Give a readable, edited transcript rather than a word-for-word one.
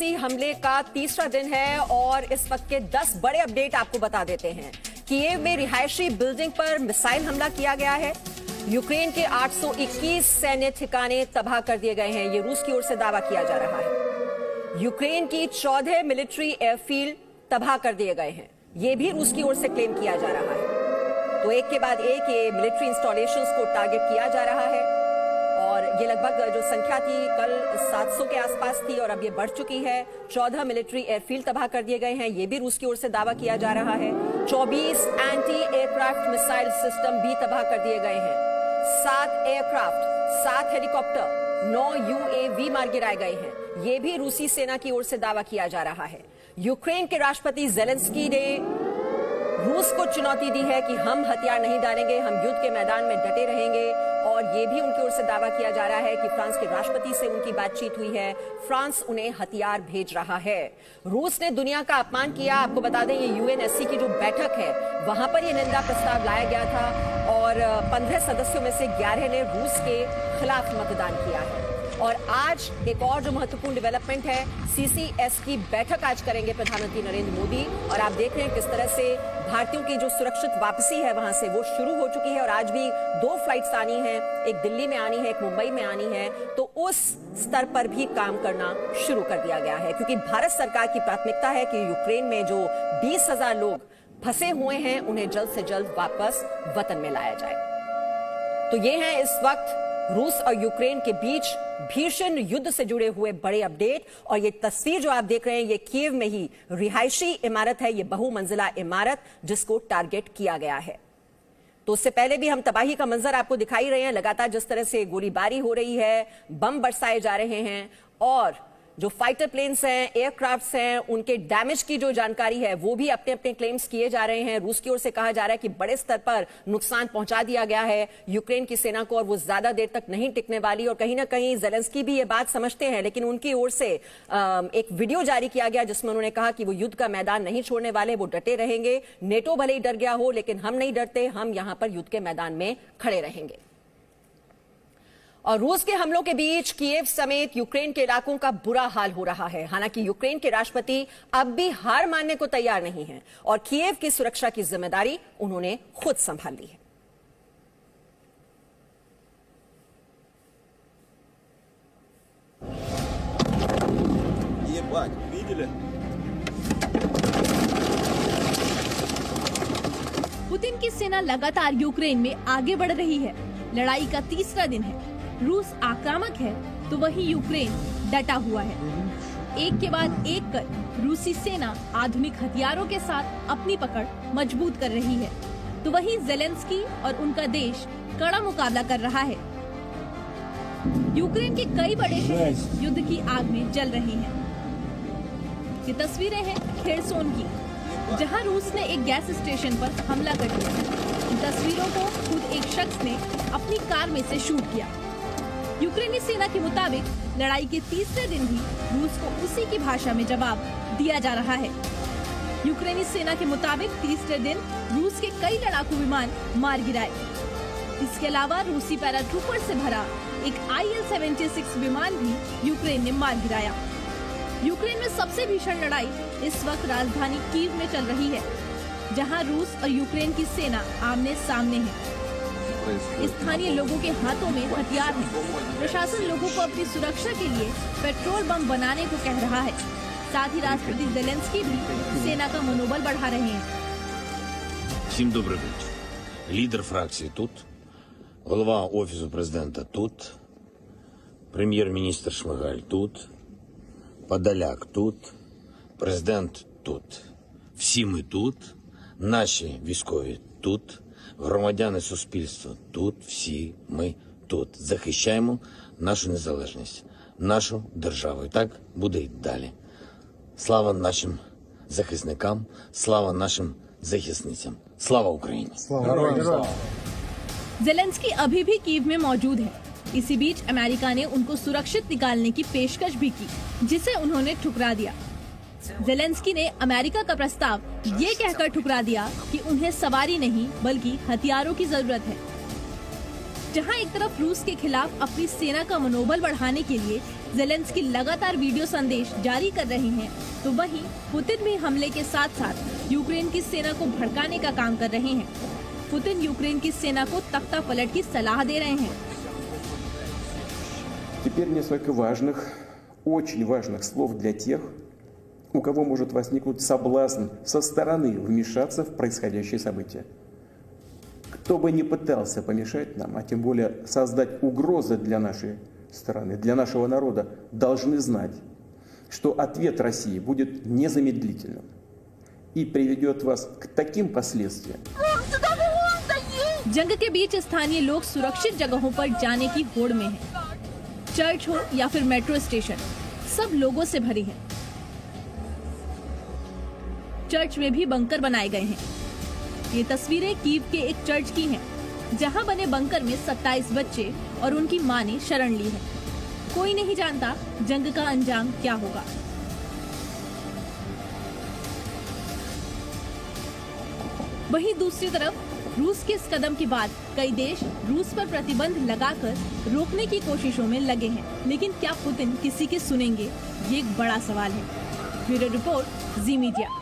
रूसी हमले का तीसरा दिन है और इस वक्त के 10 बड़े अपडेट आपको बता देते हैं। कीव में रिहायशी बिल्डिंग पर मिसाइल हमला किया गया है। यूक्रेन के 821 सैन्य ठिकाने तबाह कर दिए गए हैं, ये रूस की ओर से दावा किया जा रहा है। यूक्रेन की 14 मिलिट्री एयरफील्ड तबाह कर दिए गए हैं, ये भी रूस की ओर से क्लेम किया जा रहा है। तो एक के बाद एक ये मिलिट्री इंस्टॉलेशंस को टारगेट किया जा रहा है और ये लगभग जो संख्या थी कल 700 के आसपास थी और अब ये बढ़ चुकी है। 14 मिलिट्री एयरफील्ड तबाह कर दिए गए हैं, ये भी रूस की ओर से दावा किया जा रहा है। 24 एंटी एयरक्राफ्ट मिसाइल सिस्टम भी तबाह कर दिए गए हैं। 7 एयरक्राफ्ट, 7 हेलीकॉप्टर, 9 UAV मार गिराए गए हैं, ये भी रूसी सेना की ओर से दावा किया जा रहा है। यूक्रेन के राष्ट्रपति जेलेंस्की ने रूस को चुनौती दी है कि हम हथियार नहीं डालेंगे, हम युद्ध के मैदान में डटे रहेंगे और ये भी उनकी ओर से दावा किया जा रहा है कि फ्रांस के राष्ट्रपति से उनकी बातचीत हुई है, फ्रांस उन्हें हथियार भेज रहा है। रूस ने दुनिया का अपमान किया। आपको बता दें ये UNSC की जो बैठक है वहां पर ये निंदा प्रस्ताव लाया गया था और 15 सदस्यों में से 11 ने रूस के खिलाफ मतदान किया है। और आज एक और जो महत्वपूर्ण डेवलपमेंट है, CCS की बैठक आज करेंगे प्रधानमंत्री नरेंद्र मोदी और आप देख रहे हैं किस तरह से भारतीयों की जो सुरक्षित वापसी है वहां से वो शुरू हो चुकी है और आज भी 2 फ्लाइट्स आनी है, एक दिल्ली में आनी है, एक मुंबई में आनी है। तो उस स्तर पर भी काम करना शुरू कर दिया गया है क्योंकि भारत सरकार की प्राथमिकता है कि यूक्रेन में जो 20,000 लोग फंसे हुए हैं उन्हें जल्द से जल्द वापस वतन में लाया जाए। तो ये है इस वक्त रूस और यूक्रेन के बीच भीषण युद्ध से जुड़े हुए बड़े अपडेट। और ये तस्वीर जो आप देख रहे हैं ये कीव में ही रिहायशी इमारत है, ये बहुमंजिला इमारत जिसको टारगेट किया गया है। तो उससे पहले भी हम तबाही का मंजर आपको दिखाई रहे हैं, लगातार जिस तरह से गोलीबारी हो रही है, बम बरसाए जा रहे हैं और जो फाइटर प्लेन्स हैं, एयरक्राफ्ट्स हैं, उनके डैमेज की जो जानकारी है वो भी अपने अपने क्लेम्स किए जा रहे हैं। रूस की ओर से कहा जा रहा है कि बड़े स्तर पर नुकसान पहुंचा दिया गया है यूक्रेन की सेना को और वो ज्यादा देर तक नहीं टिकने वाली। और कहीं ना कहीं जेलेंस्की भी ये बात समझते हैं, लेकिन उनकी ओर से एक वीडियो जारी किया गया जिसमें उन्होंने कहा कि वो युद्ध का मैदान नहीं छोड़ने वाले, वो डटे रहेंगे। नेटो भले ही डर गया हो लेकिन हम नहीं डरते, हम यहां पर युद्ध के मैदान में खड़े रहेंगे। और रूस के हमलों के बीच कीव समेत यूक्रेन के इलाकों का बुरा हाल हो रहा है। हालांकि यूक्रेन के राष्ट्रपति अब भी हार मानने को तैयार नहीं हैं और कीव की सुरक्षा की जिम्मेदारी उन्होंने खुद संभाल ली है। पुतिन की सेना लगातार यूक्रेन में आगे बढ़ रही है। लड़ाई का तीसरा दिन है। रूस आक्रामक है तो वहीं यूक्रेन डटा हुआ है। एक के बाद एक कर रूसी सेना आधुनिक हथियारों के साथ अपनी पकड़ मजबूत कर रही है, तो वहीं जेलेंस्की और उनका देश कड़ा मुकाबला कर रहा है। यूक्रेन के कई बड़े शहर युद्ध की आग में जल रहे हैं। ये तस्वीरें हैं खेरसोन की, जहां रूस ने एक गैस स्टेशन पर हमला कर दिया। इन तस्वीरों को खुद एक शख्स ने अपनी कार में से शूट किया। यूक्रेनी सेना के मुताबिक लड़ाई के तीसरे दिन भी रूस को उसी की भाषा में जवाब दिया जा रहा है। यूक्रेनी सेना के मुताबिक तीसरे दिन रूस के कई लड़ाकू विमान मार गिराए। इसके अलावा रूसी पैराट्रूपर से भरा एक IL-76 विमान भी यूक्रेन ने मार गिराया। यूक्रेन में सबसे भीषण लड़ाई इस वक्त राजधानी कीव में चल रही है, जहां रूस और यूक्रेन की सेना आमने सामने है। स्थानीय लोगों के हाथों में हथियार हैं। प्रशासन लोगों को अपनी सुरक्षा के लिए पेट्रोल बम बनाने को कह रहा है। साथ ही राष्ट्रपति जेलेंस्की भी सेना का मनोबल बढ़ा रहे हैं। Всім добрий вечір. Лідер фракції тут, голова Офісу президента тут, прем'єр-міністр Шмигаль тут, Подоляк тут, президент тут. Всі ми тут, наші військові тут, громадяни суспільства тут, всі ми тут. Захищаємо нашу незалежність, нашу державу. І так буде й далі. Слава нашим захисникам, слава нашим захисницям. Слава Україні! जेलेंस्की अभी भी कीव में मौजूद है। इसी बीच अमेरिका ने उनको सुरक्षित निकालने की पेशकश भी की, जिसे उन्होंने ठुकरा दिया। जेलेंस्की ने अमेरिका का प्रस्ताव ये कहकर ठुकरा दिया कि उन्हें सवारी नहीं बल्कि हथियारों की जरूरत है। जहां एक तरफ रूस के खिलाफ अपनी सेना का मनोबल बढ़ाने के लिए जेलेंस्की लगातार वीडियो संदेश जारी कर रहे हैं, तो वहीं पुतिन भी हमले के साथ साथ यूक्रेन की सेना को भड़काने का काम कर रहे हैं। पुतिन यूक्रेन की सेना को तख्ता पलट की सलाह दे रहे हैं। Теперь несколько важных, очень важных слов для тех, у кого может возникнуть соблазн со стороны вмешаться в происходящие события. Кто бы ни пытался помешать нам, а тем более создать угрозы для нашей страны, для нашего народа, должны знать, что ответ России будет незамедлительным и приведет вас к таким последствиям. जंग के बीच स्थानीय लोग सुरक्षित जगहों पर जाने की होड़ में हैं। चर्च हो या फिर मेट्रो स्टेशन, सब लोगों से भरे हैं। चर्च में भी बंकर बनाए गए हैं। ये तस्वीरें कीव के एक चर्च की हैं, जहां बने बंकर में 27 बच्चे और उनकी मां ने शरण ली है। कोई नहीं जानता जंग का अंजाम क्या होगा। वहीं दूसरी तरफ रूस के इस कदम के बाद कई देश रूस पर प्रतिबंध लगाकर रोकने की कोशिशों में लगे हैं, लेकिन क्या पुतिन किसी के सुनेंगे, ये एक बड़ा सवाल है। ब्यूरो रिपोर्ट, जी मीडिया।